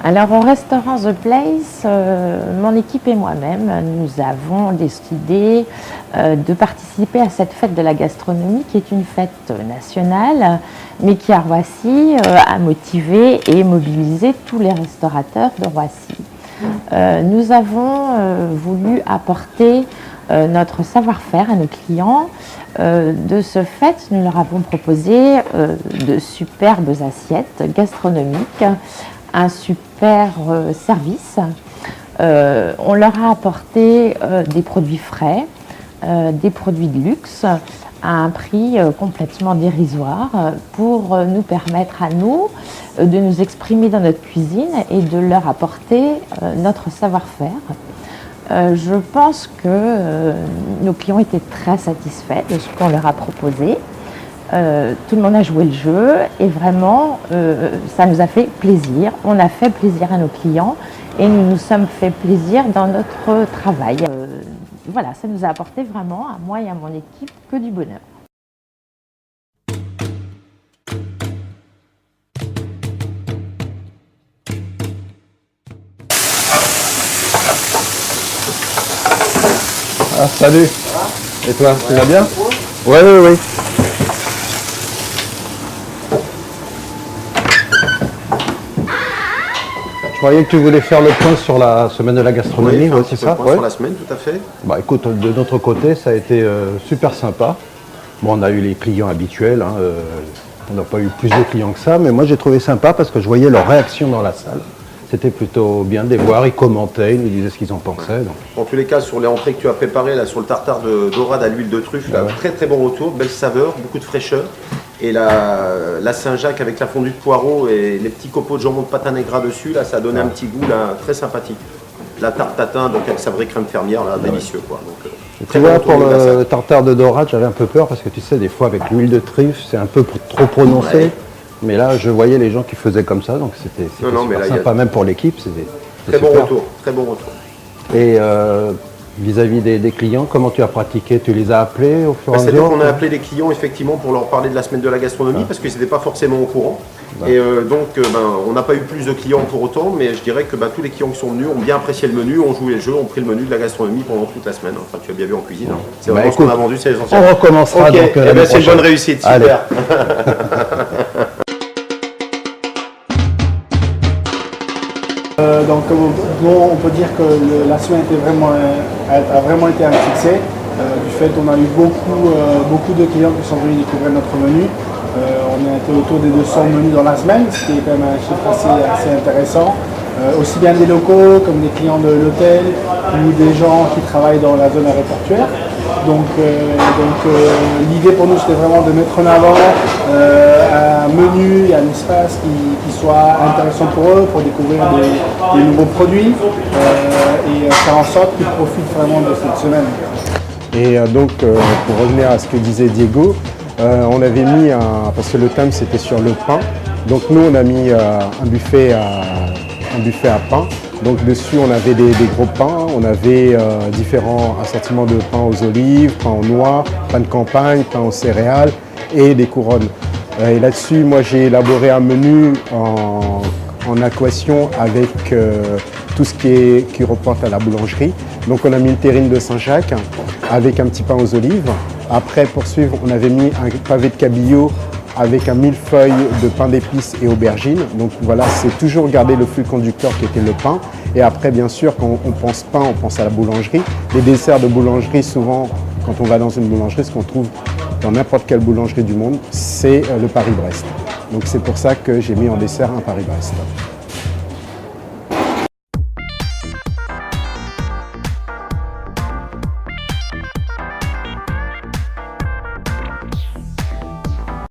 Alors au restaurant The Place, mon équipe et moi-même, nous avons décidé de participer à cette fête de la gastronomie qui est une fête nationale, mais qui à Roissy a motivé et mobilisé tous les restaurateurs de Roissy. Nous avons voulu apporter notre savoir-faire à nos clients. De ce fait, nous leur avons proposé de superbes assiettes gastronomiques, un super service. On leur a apporté des produits frais, des produits de luxe à un prix complètement dérisoire pour nous permettre à nous de nous exprimer dans notre cuisine et de leur apporter notre savoir-faire. Je pense que nos clients étaient très satisfaits de ce qu'on leur a proposé. Tout le monde a joué le jeu et vraiment ça nous a fait plaisir. On a fait plaisir à nos clients et nous nous sommes fait plaisir dans notre travail. Voilà, ça nous a apporté vraiment à moi et à mon équipe que du bonheur. Ah, salut. Et toi, tu vas bien? Ouais, oui, oui. Je croyais que tu voulais faire le point sur la semaine de la gastronomie, Oui, c'est ça? Point sur la semaine, tout à fait. Bah écoute, de notre côté, ça a été super sympa. Bon, on a eu les clients habituels, hein, on n'a pas eu plus de clients que ça, mais moi j'ai trouvé sympa parce que je voyais leur réaction dans la salle. C'était plutôt bien de les voir, ils commentaient, ils nous disaient ce qu'ils en pensaient. Donc. En tous les cas, sur les entrées que tu as préparées, là, sur le tartare de dorade à l'huile de truffe, là, très très bon retour, belle saveur, beaucoup de fraîcheur. Et la Saint-Jacques avec la fondue de poireaux et les petits copeaux de jambon de patin gras dessus, là, ça a donné un petit goût là, très sympathique. La tarte tatin, donc avec sa vraie crème fermière, là, délicieux. Quoi. Donc, tu vois, pour le tartare de dorade, j'avais un peu peur parce que tu sais, des fois avec l'huile de truffe, c'est un peu trop prononcé. Ouais. Mais là, je voyais les gens qui faisaient comme ça, donc c'était super sympa, même pour l'équipe. Très bon retour, très bon retour. Et vis-à-vis des clients, comment tu as pratiqué? Tu les as appelés au fur et à mesure? C'est-à-dire qu'on a appelé les clients effectivement pour leur parler de la semaine de la gastronomie parce qu'ils n'étaient pas forcément au courant. Et donc on n'a pas eu plus de clients pour autant, mais je dirais que tous les clients qui sont venus ont bien apprécié le menu, ont joué le jeu, ont pris le menu de la gastronomie pendant toute la semaine. Enfin, tu as bien vu en cuisine. Hein. C'est vraiment ce qu'on a vendu, c'est l'essentiel. On recommencera donc c'est une bonne réussite, super. Donc on peut dire que la semaine a vraiment été un succès. Du fait on a eu beaucoup de clients qui sont venus découvrir notre menu. On a été autour des 200 menus dans la semaine, ce qui est quand même un chiffre assez intéressant. Aussi bien des locaux comme des clients de l'hôtel ou des gens qui travaillent dans la zone aéroportuaire. Donc l'idée pour nous c'était vraiment de mettre en avant un menu et un espace qui soit intéressant pour eux, pour découvrir des nouveaux produits et faire en sorte qu'ils profitent vraiment de cette semaine. Et donc pour revenir à ce que disait Diego, on avait mis parce que le thème c'était sur le pain, donc nous on a mis un buffet à pain. Donc dessus on avait des gros pains, on avait différents assortiments de pain aux olives, pain aux noix, pain de campagne, pain aux céréales et des couronnes. Et là-dessus moi j'ai élaboré un menu en équation avec tout ce qui reporte à la boulangerie. Donc on a mis une terrine de Saint-Jacques avec un petit pain aux olives. Après pour suivre on avait mis un pavé de cabillaud avec un millefeuille de pain d'épices et aubergines. Donc voilà, c'est toujours garder le fil conducteur qui était le pain. Et après, bien sûr, quand on pense pain, on pense à la boulangerie. Les desserts de boulangerie, souvent, quand on va dans une boulangerie, ce qu'on trouve dans n'importe quelle boulangerie du monde, c'est le Paris-Brest. Donc c'est pour ça que j'ai mis en dessert un Paris-Brest.